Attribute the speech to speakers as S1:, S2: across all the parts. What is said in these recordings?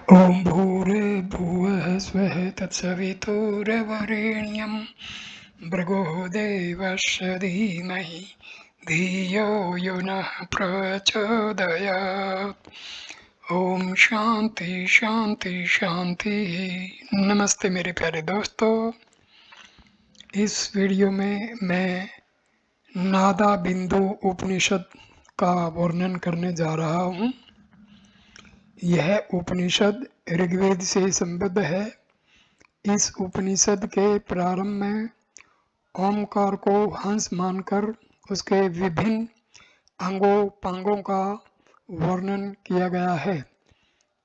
S1: ॐ भूर्भुवः स्वः तत्सवितुर्वरेण्यं भर्गो देवस्य धीमहि धियो यो नः प्रचोदयात्। ओम शांति शांति शांति। नमस्ते मेरे प्यारे दोस्तों, इस वीडियो में मैं नादा बिंदु उपनिषद का वर्णन करने जा रहा हूँ। यह उपनिषद ऋग्वेद से संबद्ध है। इस उपनिषद के प्रारंभ में ओमकार को हंस मानकर उसके विभिन्न अंगों पांगों का वर्णन किया गया है।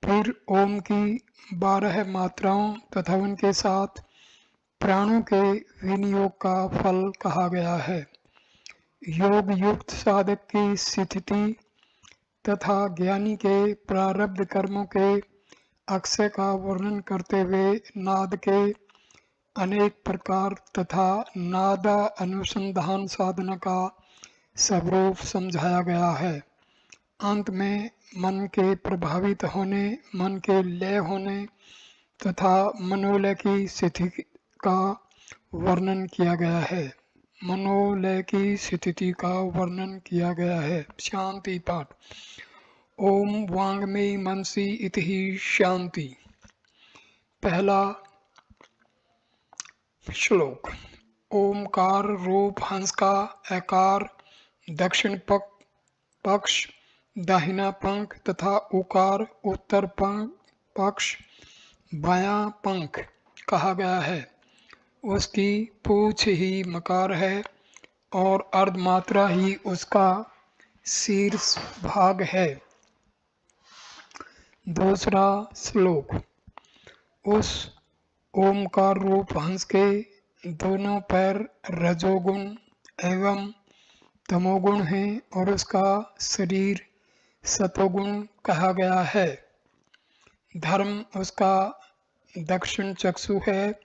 S1: फिर ओम की 12 मात्राओं तथा उनके साथ प्राणों के विनियोग का फल कहा गया है। योग युक्त साधक की स्थिति तथा ज्ञानी के प्रारब्ध कर्मों के अक्षय का वर्णन करते हुए नाद के अनेक प्रकार तथा नाद अनुसंधान साधना का स्वरूप समझाया गया है। अंत में मन के प्रभावित होने, मन के लय होने तथा मनोलय की स्थिति का वर्णन किया गया है। मनोलय की स्थिति का वर्णन किया गया है। शांति पाठ। ओम वांग्मे मनसि इति शांति। पहला श्लोक। ओमकार रूप हंस का आकार दक्षिण पक्ष दाहिना पंख तथा उकार उत्तर पक्ष बायां पंख कहा गया है। उसकी पूंछ ही मकार है और अर्धमात्रा ही उसका शीर्ष भाग है। दूसरा श्लोक। उस ओमकार रूप हंस के दोनों पैर रजोगुण एवं तमोगुण हैं और उसका शरीर सतोगुण कहा गया है। धर्म उसका दक्षिण चक्षु है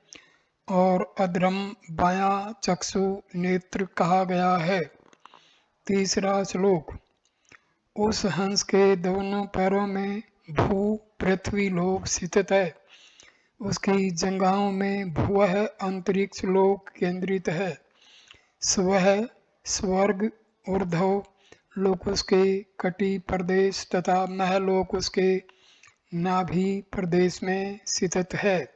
S1: और अधर्म बायां चक्षु नेत्र कहा गया है। तीसरा श्लोक। उस हंस के दोनों पैरों में भू पृथ्वी लोक स्थित है। उसकी जंघाओं में भुवः अंतरिक्ष लोक केंद्रित है। स्वः स्वर्ग ऊर्ध्व लोक उसके कटी प्रदेश तथा महलोक उसके नाभि प्रदेश में स्थित है।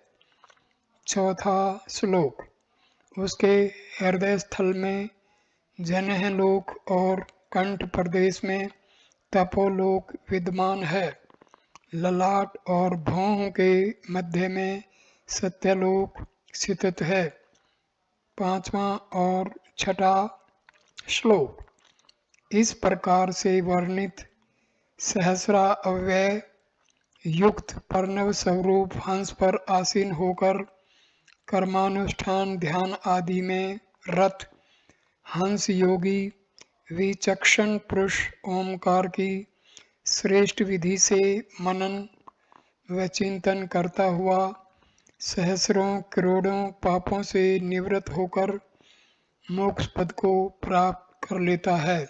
S1: चौथा श्लोक। उसके हृदय स्थल में जनेह लोक और कंठ प्रदेश में तपोलोक विद्यमान है। ललाट और भौहों के मध्य में सत्यलोक स्थित है। पांचवा और छठा श्लोक। इस प्रकार से वर्णित सहस्रा अव्यय युक्त प्रणव स्वरूप हंस पर आसीन होकर कर्मानुष्ठान ध्यान आदि में रत हंस योगी विचक्षण पुरुष ओमकार की श्रेष्ठ विधि से मनन व चिंतन करता हुआ सहस्रों करोड़ों पापों से निवृत्त होकर मोक्ष पद को प्राप्त कर लेता है।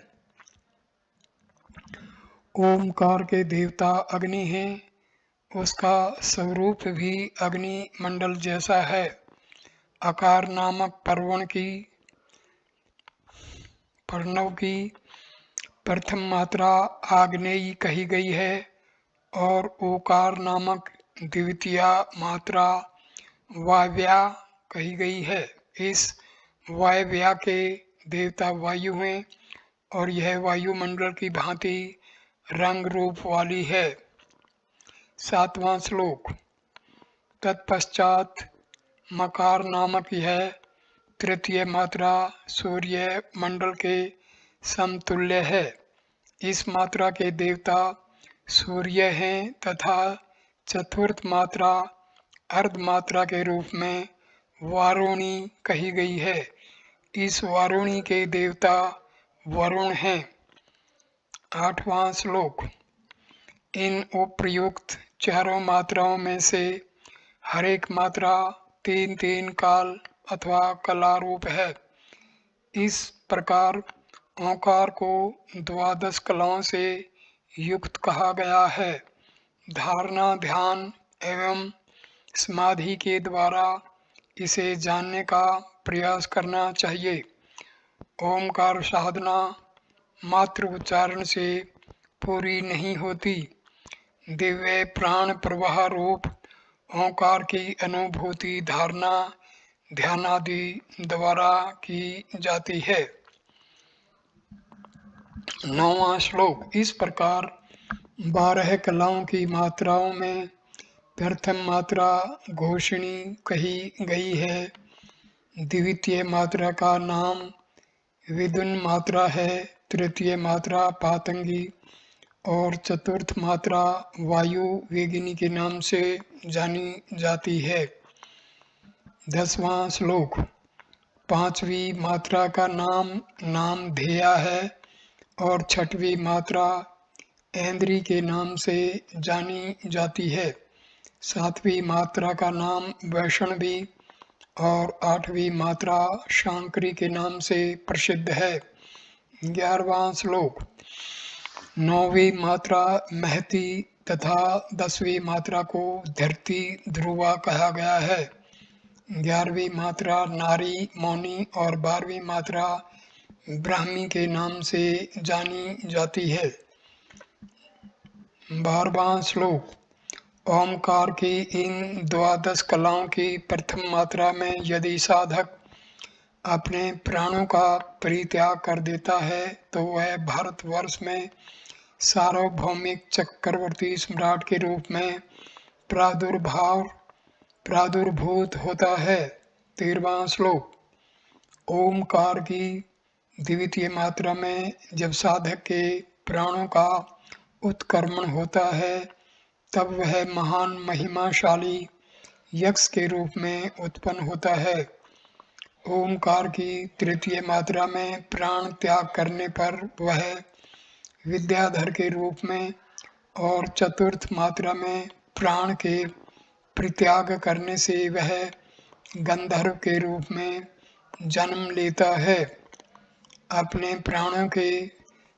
S1: ओमकार के देवता अग्नि हैं। उसका स्वरूप भी अग्नि मंडल जैसा है। आकार नामक प्रणव की प्रथम मात्रा आग्नेयी कही गई है और ओकार नामक द्वितीय मात्रा वायव्या कही गई है। इस वायव्या के देवता वायु हैं और यह वायुमंडल की भांति रंग रूप वाली है। सातवां श्लोक। तत्पश्चात मकार नामक यह तृतीय मात्रा सूर्य मंडल के समतुल्य है। इस मात्रा के देवता सूर्य हैं तथा चतुर्थ मात्रा अर्ध मात्रा के रूप में वारुणी कही गई है। इस वारुणी के देवता वरुण हैं। आठवां श्लोक। इन उपर्युक्त चारों मात्राओं में से हर एक मात्रा 3-3 काल अथवा कला रूप है। इस प्रकार ओंकार को 12 कलाओं से युक्त कहा गया है। धारणा ध्यान एवं समाधि के द्वारा इसे जानने का प्रयास करना चाहिए। ओमकार साधना मात्र उच्चारण से पूरी नहीं होती। दिव्य प्राण प्रवाह रूप ओंकार की अनुभूति धारणा ध्यान आदि द्वारा की जाती है। 9वां श्लोक। इस प्रकार 12 कलाओं की मात्राओं में प्रथम मात्रा घोषणी कही गई है। द्वितीय मात्रा का नाम विदुन मात्रा है, तृतीय मात्रा पातंगी और चतुर्थ मात्रा वायु वेगिनी के नाम से जानी जाती है। 10वां श्लोक। 5वीं मात्रा का नाम धेया है और 6वीं मात्रा ऐन्द्री के नाम से जानी जाती है। 7वीं मात्रा का नाम वैष्णवी और 8वीं मात्रा शांकरी के नाम से प्रसिद्ध है। 11वां श्लोक। 9वीं मात्रा महती तथा 10वीं मात्रा को धरती ध्रुवा कहा गया है। 11वीं मात्रा नारी मौनी और 12वीं मात्रा ब्राह्मी के नाम से जानी जाती है। 12वां श्लोक। ओमकार की इन 12 कलाओं की प्रथम मात्रा में यदि साधक अपने प्राणों का परित्याग कर देता है तो वह भारतवर्ष में सार्वभौमिक चक्रवर्ती सम्राट के रूप में प्रादुर्भूत होता है। 13वां श्लोक। ओमकार की द्वितीय मात्रा में जब साधक के प्राणों का उत्क्रमण होता है तब वह महान महिमाशाली यक्ष के रूप में उत्पन्न होता है। ओमकार की तृतीय मात्रा में प्राण त्याग करने पर वह विद्याधर के रूप में और चतुर्थ मात्रा में प्राण के परित्याग करने से वह गंधर्व के रूप में जन्म लेता है। अपने प्राणों के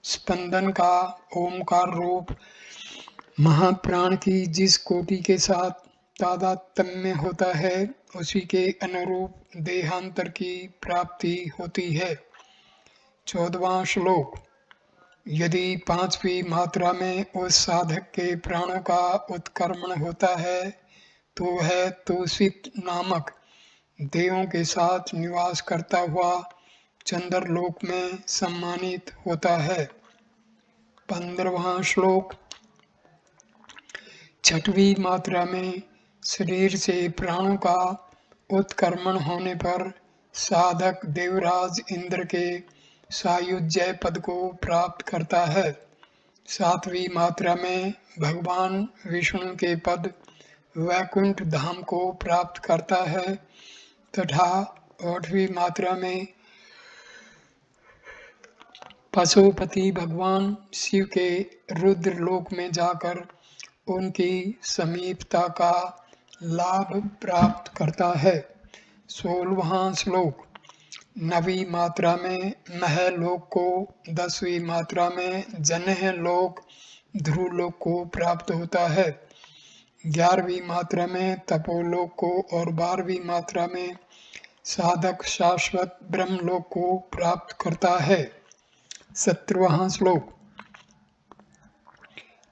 S1: स्पंदन का ओमकार रूप महाप्राण की जिस कोटि के साथ तादात्म्य होता है उसी के अनुरूप देहांतर की प्राप्ति होती है। 14वां श्लोक। यदि 5वीं मात्रा में उस साधक के प्राणों का उत्क्रमण होता है तो वह तोषित नामक देवों के साथ निवास करता हुआ चंद्रलोक में सम्मानित होता है। 15वां श्लोक। 6वीं मात्रा में शरीर से प्राणों का उत्क्रमण होने पर साधक देवराज इंद्र के सायुज्य पद को प्राप्त करता है। 7वीं मात्रा में भगवान विष्णु के पद वैकुंठ धाम को प्राप्त करता है तथा 8वीं मात्रा में पशुपति भगवान शिव के रुद्र लोक में जाकर उनकी समीपता का लाभ प्राप्त करता है। 16वां श्लोक। 9वीं मात्रा में महलोक को, 10वीं मात्रा में जन्ह लोक ध्रुवलोक को प्राप्त होता है। 11वीं मात्रा में तपोलोक को और 12वीं मात्रा में साधक शाश्वत ब्रह्मलोक को प्राप्त करता है। 17वां श्लोक।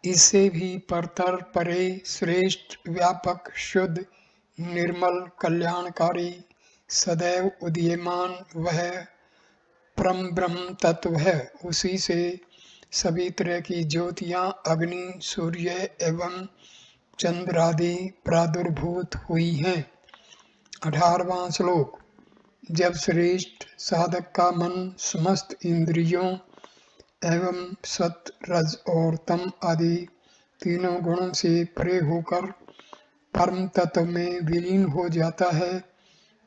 S1: इससे भी परतर परे श्रेष्ठ व्यापक शुद्ध निर्मल कल्याणकारी सदैव उदीयमान वह परम ब्रह्म तत्व है। उसी से सभी तरह की ज्योतियां अग्नि सूर्य एवं चंद्र आदि प्रादुर्भूत हुई हैं। 18वां श्लोक। जब श्रेष्ठ साधक का मन समस्त इंद्रियों एवं सत रज और तम आदि तीनों गुणों से परे होकर परम तत्व में विलीन हो जाता है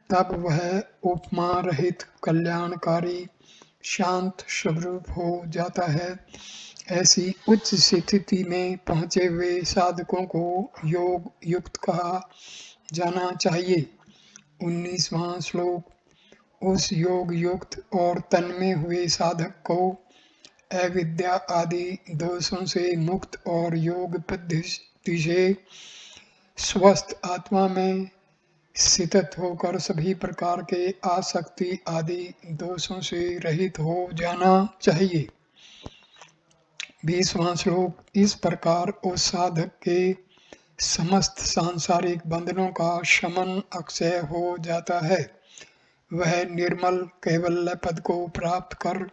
S1: तब वह उपमा रहित कल्याणकारी शांत स्वरूप हो जाता है। ऐसी उच्च स्थिति में पहुँचे हुए साधकों को योग युक्त कहा जाना चाहिए। 19वां श्लोक। उस योग युक्त और तन्मय हुए साधक को अविद्या आदि दोषों से मुक्त और योग पद्धति से स्वस्थ आत्मा में स्थित होकर सभी प्रकार के आसक्ति आदि दोषों से रहित हो जाना चाहिए। 20वां श्लोक। इस प्रकार उस साधक के समस्त सांसारिक बंधनों का शमन अक्षय हो जाता है। वह निर्मल कैवल्य पद को प्राप्त कर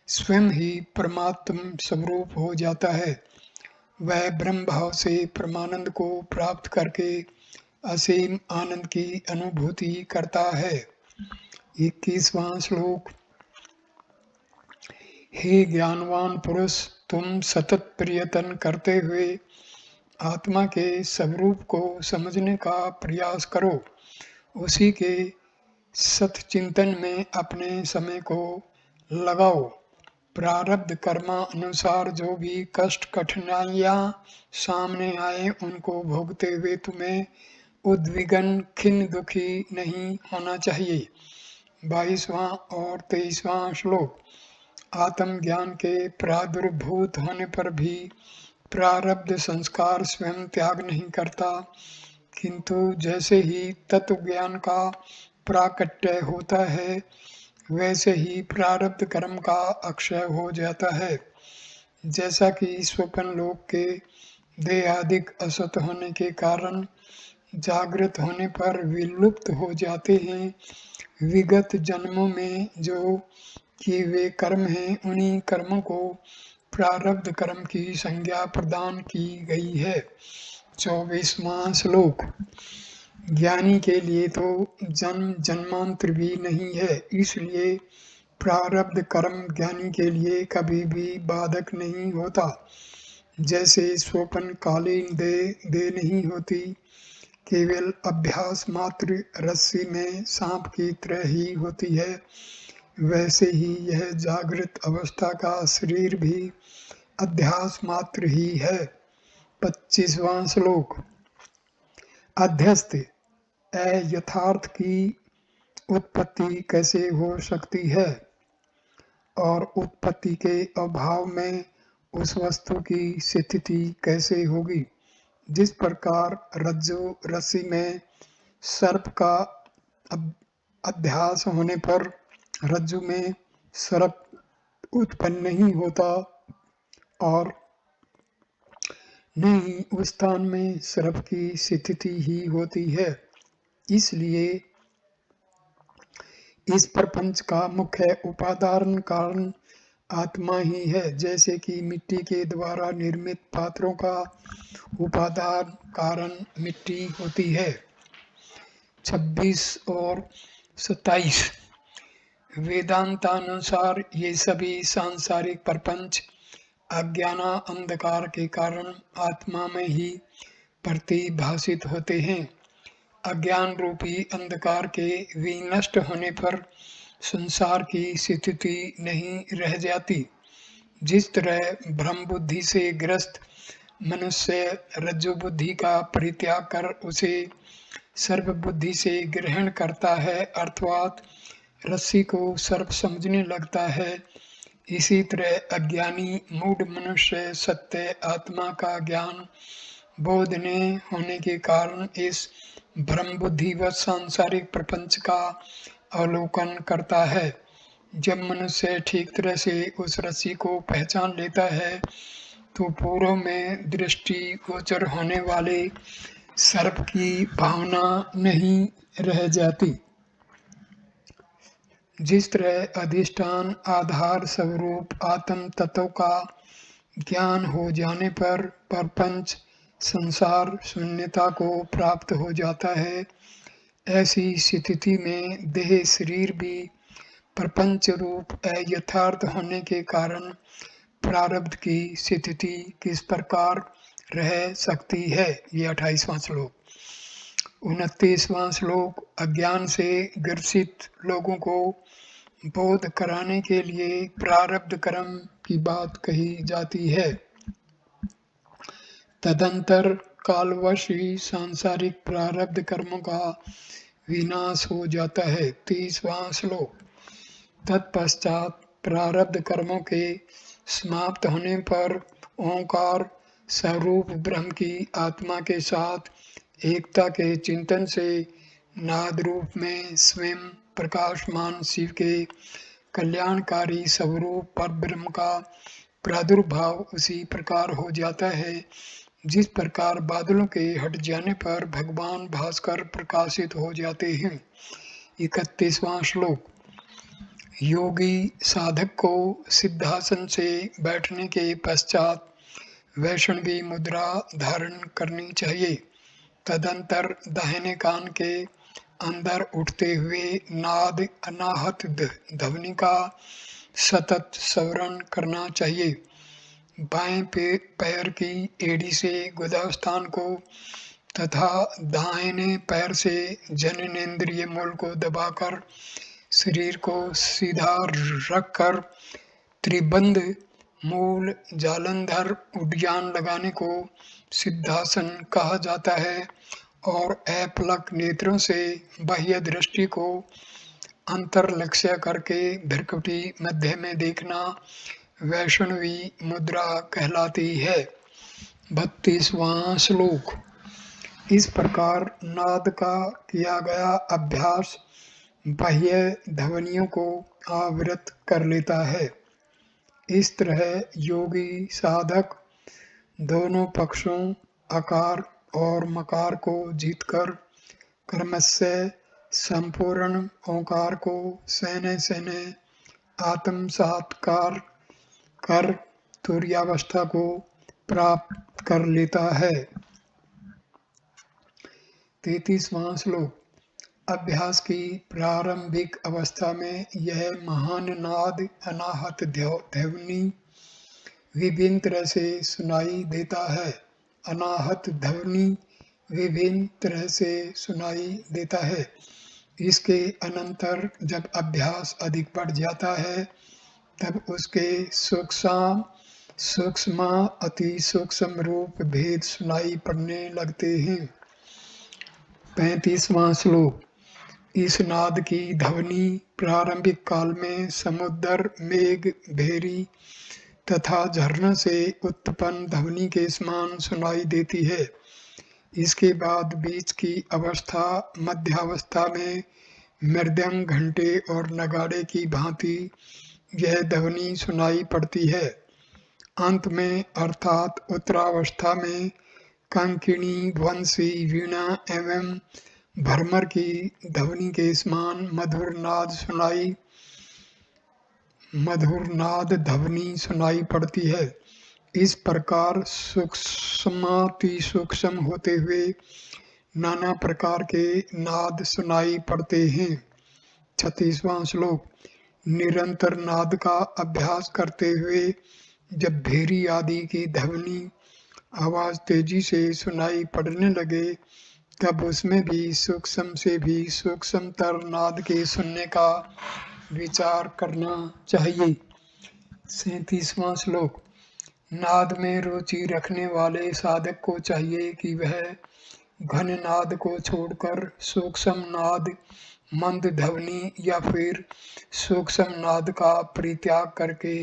S1: स्वयं ही परमात्म स्वरूप हो जाता है। वह ब्रह्म भाव से परमानंद को प्राप्त करके असीम आनंद की अनुभूति करता है। 21वां श्लोक। हे ज्ञानवान पुरुष, तुम सतत प्रयत्न करते हुए आत्मा के स्वरूप को समझने का प्रयास करो। उसी के सतचिंतन में अपने समय को लगाओ। प्रारब्ध कर्मा अनुसार जो भी कष्ट कठिनाइयाँ सामने आए उनको भोगते हुए तुम्हें उद्विग्न खिन्न दुखी नहीं होना चाहिए। 22वां और 23वां श्लोक। आत्मज्ञान के प्रादुर्भूत होने पर भी प्रारब्ध संस्कार स्वयं त्याग नहीं करता, किंतु जैसे ही तत्व ज्ञान का प्राकट्य होता है वैसे ही प्रारब्ध कर्म का अक्षय हो जाता है। जैसा कि स्वप्न लोक के देहादिक असत होने के कारण जागृत होने पर विलुप्त हो जाते हैं, विगत जन्मों में जो किए हुए कर्म हैं उन्हीं कर्मों को प्रारब्ध कर्म की संज्ञा प्रदान की गई है। 24वां श्लोक। ज्ञानी के लिए तो जन्म जन्मांतर भी नहीं है, इसलिए प्रारब्ध कर्म ज्ञानी के लिए कभी भी बाधक नहीं होता। जैसे स्वप्न कालीन दे नहीं होती, केवल अभ्यास मात्र रस्सी में सांप की तरह ही होती है, वैसे ही यह जागृत अवस्था का शरीर भी अध्यास मात्र ही है। 25वां श्लोक। अध्यस्त यथार्थ की उत्पत्ति कैसे हो सकती है और उत्पत्ति के अभाव में उस वस्तु की स्थिति कैसे होगी। जिस प्रकार रज्जु रस्सी में सर्प का अध्यास होने पर रज्जु में सर्प उत्पन्न नहीं होता और न ही उस स्थान में सर्प की स्थिति ही होती है, इसलिए इस प्रपंच का मुख्य उपादान कारण आत्मा ही है। जैसे कि मिट्टी के द्वारा निर्मित पात्रों का उपादान कारण मिट्टी होती है। 26 और 27। वेदांतानुसार ये सभी सांसारिक प्रपंच अज्ञाना अंधकार के कारण आत्मा में ही प्रतिभासित होते हैं। अज्ञान रूपी अंधकार के विनष्ट होने पर संसार की स्थिति नहीं रह जाती। जिस तरह भ्रम बुद्धि से ग्रस्त मनुष्य रज्जु बुद्धि का परित्याग कर उसे सर्प बुद्धि से ग्रहण करता है, अर्थात रस्सी को सर्प समझने लगता है, इसी तरह अज्ञानी मूढ़ मनुष्य सत्य आत्मा का ज्ञान बोध न होने के कारण इस भ्रम बुद्धि व सांसारिक प्रपंच का अवलोकन करता है। जब मनुष्य ठीक तरह से उस रस्सी को पहचान लेता है तो पूर्व में दृष्टि गोचर होने वाले सर्प की भावना नहीं रह जाती। जिस तरह अधिष्ठान आधार स्वरूप आत्म तत्व का ज्ञान हो जाने पर प्रपंच संसार शून्यता को प्राप्त हो जाता है, ऐसी स्थिति में देह शरीर भी प्रपंच रूप यथार्थ होने के कारण प्रारब्ध की स्थिति किस प्रकार रह सकती है। ये 28वां श्लोक। 29वां श्लोक। अज्ञान से ग्रसित लोगों को बोध कराने के लिए प्रारब्ध कर्म की बात कही जाती है। तदंतर कालवश ही सांसारिक प्रारब्ध कर्मों का विनाश हो जाता है। 30वां श्लोक। तत्पश्चात प्रारब्ध कर्मों के समाप्त होने पर ओंकार स्वरूप ब्रह्म की आत्मा के साथ एकता के चिंतन से नाद रूप में स्वयं प्रकाशमान शिव के कल्याणकारी स्वरूप पर ब्रह्म का प्रादुर्भाव उसी प्रकार हो जाता है जिस प्रकार बादलों के हट जाने पर भगवान भास्कर प्रकाशित हो जाते हैं। 31वां श्लोक। योगी साधक को सिद्धासन से बैठने के पश्चात वैष्णवी मुद्रा धारण करनी चाहिए। तदंतर दाहिने कान के अंदर उठते हुए नाद अनाहत ध्वनि का सतत स्मरण करना चाहिए। बाएं पैर की एड़ी से गुदास्थान को तथा दाहिने पैर से जननेंद्रिय मूल को दबाकर शरीर को सीधा रखकर त्रिबंध मूल जालंधर उड्डयन लगाने को सिद्धासन कहा जाता है और अपलक नेत्रों से बाह्य दृष्टि को अंतर्लक्ष्य करके भ्रकुटी मध्य में देखना वैष्णवी मुद्रा कहलाती है। 32वां श्लोक। इस प्रकार नाद का किया गया अभ्यास बाह्य ध्वनियों को आवृत कर लेता है। इस तरह योगी साधक दोनों पक्षों आकार और मकार को जीतकर क्रमशः संपूर्ण ओंकार को सहने सहने आत्मसात्कार कर तुर्यावस्था को प्राप्त कर लेता है। 33वां श्लोक। अभ्यास की प्रारंभिक अवस्था में यह महान नाद अनाहत ध्वनि विभिन्न तरह से सुनाई देता है। अनाहत ध्वनि विभिन्न तरह से सुनाई देता है। इसके अनंतर जब अभ्यास अधिक बढ़ जाता है तब उसके सूक्ष्म अति सूक्ष्म रूप भेद सुनाई पड़ने लगते हैं। 35वां श्लोक। इस नाद की ध्वनि प्रारंभिक काल में समुद्र मेघ भेरी तथा झरना से उत्पन्न ध्वनि के समान सुनाई देती है। इसके बाद बीच की अवस्था मध्यावस्था में मृदंग घंटे और नगाड़े की भांति यह ध्वनि सुनाई पड़ती है। अंत में अर्थात उत्तरावस्था में कंकिणी वंशी वीणा एवं भ्रमर की ध्वनि के समान मधुर नाद ध्वनि सुनाई पड़ती है। इस प्रकार सूक्ष्माति सूक्ष्म होते हुए नाना प्रकार के नाद सुनाई पड़ते हैं। 36वां श्लोक। निरंतर नाद का अभ्यास करते हुए जब भेरी आदि की ध्वनि आवाज तेजी से सुनाई पड़ने लगे तब उसमें भी सूक्ष्म से भी सूक्ष्मतर नाद के सुनने का विचार करना चाहिए। 37वां श्लोक। नाद में रुचि रखने वाले साधक को चाहिए कि वह घन नाद को छोड़कर सूक्ष्म नाद मंद ध्वनि या फिर सूक्ष्म नाद का परित्याग करके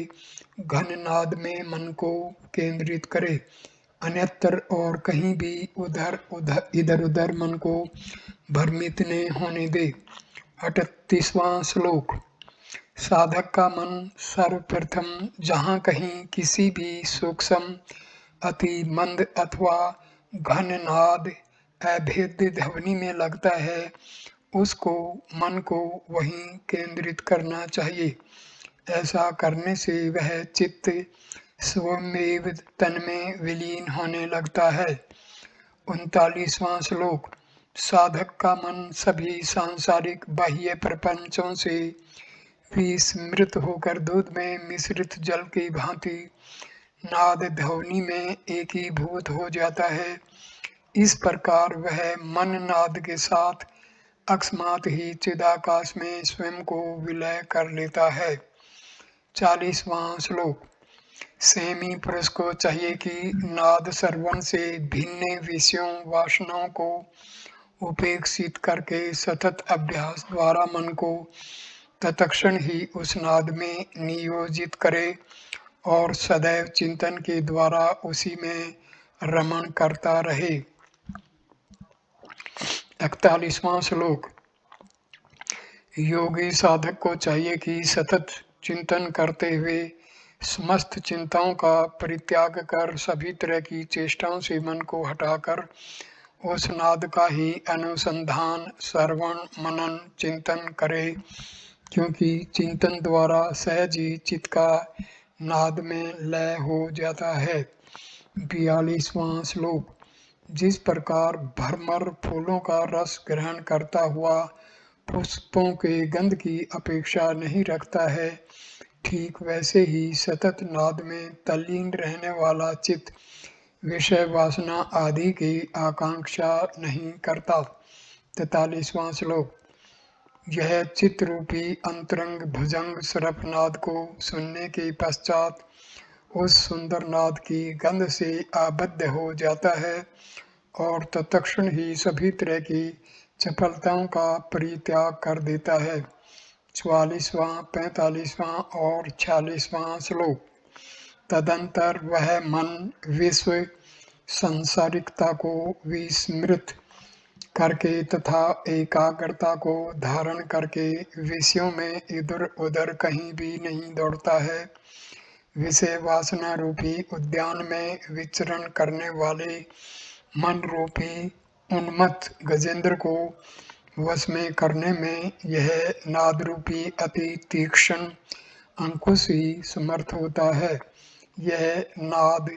S1: घन नाद में मन को केंद्रित करे, अन्यत्र और कहीं भी इधर उधर मन को भ्रमित न होने दे। 38वां श्लोक। साधक का मन सर्वप्रथम जहाँ कहीं किसी भी सूक्ष्म अति मंद अथवा घन नाद अभेद्य ध्वनि में लगता है उसको मन को वहीं केंद्रित करना चाहिए। ऐसा करने से वह चित्त स्वमेव तन में विलीन होने लगता है। 39वां श्लोक। साधक का मन सभी सांसारिक बाह्य प्रपंचों से विस्मृत होकर दूध में मिश्रित जल की भांति नाद ध्वनि में एकीभूत हो जाता है। इस प्रकार वह मन नाद के साथ अकस्मात ही चिदाकाश में स्वयं को विलय कर लेता है। 40वां श्लोक। संयमी पुरुष को चाहिए कि नाद श्रवण से भिन्न विषयों वासनाओं को उपेक्षित करके सतत अभ्यास द्वारा मन को तत्क्षण ही उस नाद में नियोजित करे और सदैव चिंतन के द्वारा उसी में रमण करता रहे। 41वां श्लोक। योगी साधक को चाहिए कि सतत चिंतन करते हुए समस्त चिंताओं का परित्याग कर सभी तरह की चेष्टाओं से मन को हटाकर उस नाद का ही अनुसंधान, श्रवण, मनन, चिंतन करे, क्योंकि चिंतन द्वारा सहज ही चित्त का नाद में लय हो जाता है। 42वां श्लोक। जिस प्रकार भ्रमर फूलों का रस ग्रहण करता हुआ पुष्पों के गंध की अपेक्षा नहीं रखता है, ठीक वैसे ही सतत नाद में तल्लीन रहने वाला चित्त विषय वासना आदि की आकांक्षा नहीं करता। 43वां श्लोक। यह चित्त रूपी अंतरंग भुजंग सरपनाद को सुनने के पश्चात उस सुंदर नाद की गंध से आबद्ध हो जाता है और तत्क्षण ही सभी तरह की चपलताओं का परित्याग कर देता है। 44वां, 45वां और 46वां श्लोक। तदंतर वह मन विश्व संसारिकता को विस्मृत करके तथा एकाग्रता को धारण करके विषयों में इधर उधर कहीं भी नहीं दौड़ता है। विषय वासना रूपी उद्यान में विचरण करने वाले मन रूपी उन्मत्त गजेंद्र को वश में करने में यह नाद रूपी अति तीक्ष्ण अंकुश ही समर्थ होता है। यह नाद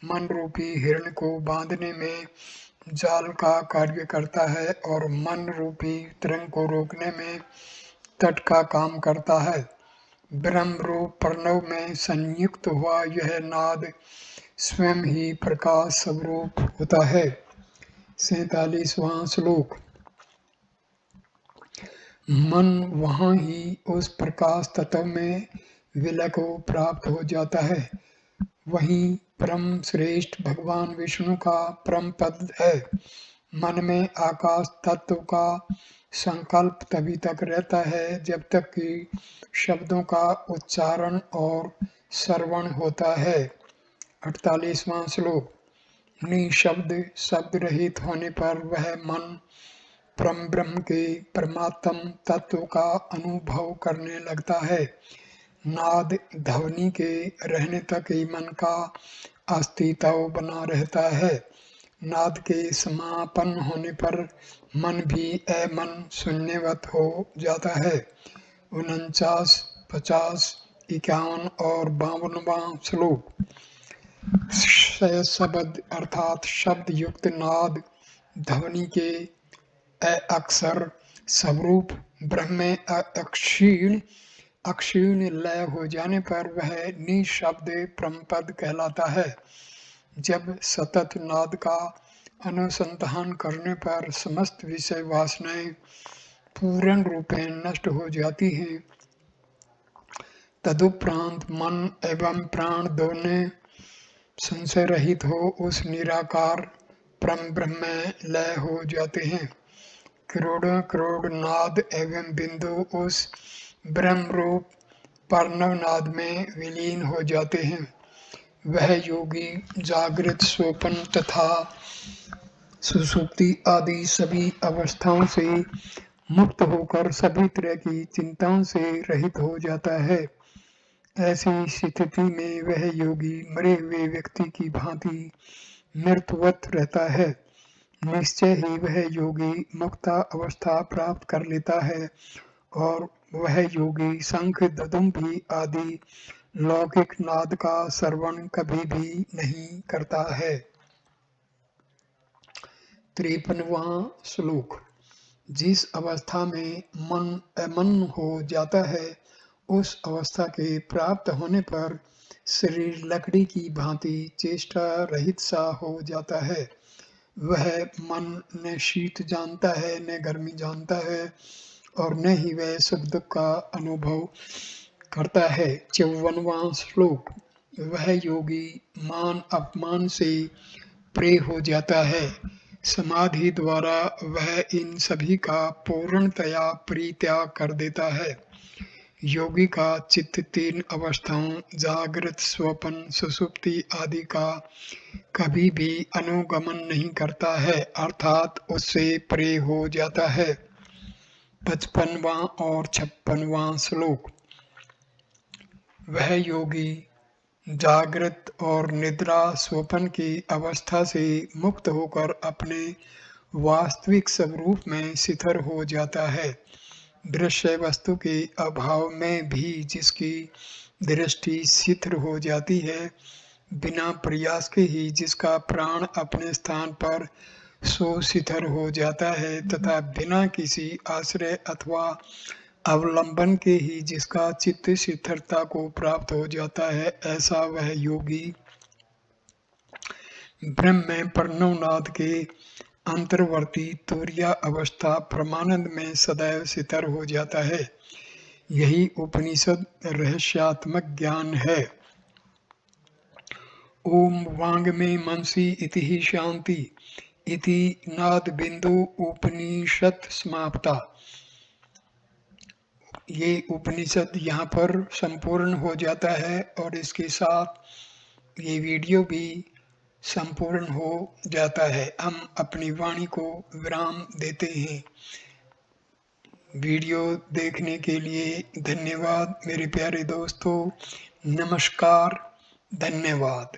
S1: मन रूपी हिरण को बांधने में जाल का कार्य करता है और मन रूपी तरंग को रोकने में तट का काम करता है। ब्रह्म रूप प्रणव में संयुक्त हुआ यह नाद स्वयं ही प्रकाश स्वरूप होता है। 47वां श्लोक। मन वहाँ ही उस प्रकाश तत्व में विलय को प्राप्त हो जाता है। वहीं परम श्रेष्ठ भगवान विष्णु का परम पद है। मन में आकाश तत्व का संकल्प तभी तक रहता है जब तक कि शब्दों का उच्चारण और श्रवण होता है। 48वां श्लोक। निशब्द शब्द रहित होने पर वह मन परम ब्रह्म के परमात्म तत्व का अनुभव करने लगता है। नाद ध्वनि के रहने तक ही मन का अस्तित्व बना रहता है। नाद के समापन होने पर मन भी अमन शून्यवत हो जाता है। 49, 50, 51 और 52वां श्लोक। शब्द अर्थात शब्द युक्त नाद ध्वनि के अक्षर स्वरूप ब्रह्म में अक्षीण लय हो जाने पर वह निशब्द परमपद कहलाता है। जब सतत नाद का अनुसंधान करने पर समस्त विषय वासनाएं पूर्ण रूपेण नष्ट हो जाती हैं, तदुपरांत मन एवं प्राण दोनों संशय रहित हो उस निराकार परम ब्रह्म में लय हो जाते हैं। करोड़ों करोड़ नाद एवं बिंदु उस ब्रह्म रूप प्रणव नाद में विलीन हो जाते हैं। वह योगी जागृत, स्वप्न तथा सुषुप्ति आदि सभी अवस्थाओं से मुक्त होकर सभी तरह की चिंताओं से रहित हो जाता है। ऐसी स्थिति में वह योगी मरे हुए व्यक्ति की भांति मृतवत रहता है। निश्चय ही वह योगी मुक्ता अवस्था प्राप्त कर लेता है और वह योगी शंख, दुदुम्भी आदि लौकिक नाद का श्रवण कभी भी नहीं करता है। 53वां श्लोक। जिस अवस्था में मन अमन हो जाता है उस अवस्था के प्राप्त होने पर शरीर लकड़ी की भांति चेष्टा रहित सा हो जाता है। वह मन न शीत जानता है न गर्मी जानता है और न ही वह सुख दुख का अनुभव करता है। 54वां श्लोक। वह योगी मान अपमान से प्रिय हो जाता है। समाधि द्वारा वह इन सभी का पूर्णतया परित्याग कर देता है। योगी का चित्त 3 अवस्थाओं जागृत, स्वप्न, सुषुप्ति आदि का कभी भी अनुगमन नहीं करता है, अर्थात उससे परे हो जाता है। 55वां और 56वां श्लोक। वह योगी जागृत और निद्रा स्वप्न की अवस्था से मुक्त होकर अपने वास्तविक स्वरूप में स्थिर हो जाता है। दृश्य वस्तु के अभाव में भी जिसकी दृष्टि स्थिर हो जाती है, बिना प्रयास के ही जिसका प्राण अपने स्थान पर स्थिर हो जाता है तथा बिना किसी आश्रय अथवा अवलंबन के ही जिसका चित्त स्थिरता को प्राप्त हो जाता है, ऐसा वह योगी ब्रह्म में प्रणवनाद के अंतर्वर्ती तुरीय अवस्था परमानंद में सदैव स्थिर हो जाता है। यही उपनिषद रहस्यात्मक ज्ञान है। ओम वांग में मनसी इति ही शांति इति नाद बिंदु उपनिषद समाप्ता। ये उपनिषद यहाँ पर संपूर्ण हो जाता है और इसके साथ ये वीडियो भी संपूर्ण हो जाता है। हम अपनी वाणी को विराम देते हैं। वीडियो देखने के लिए धन्यवाद मेरे प्यारे दोस्तों। नमस्कार, धन्यवाद।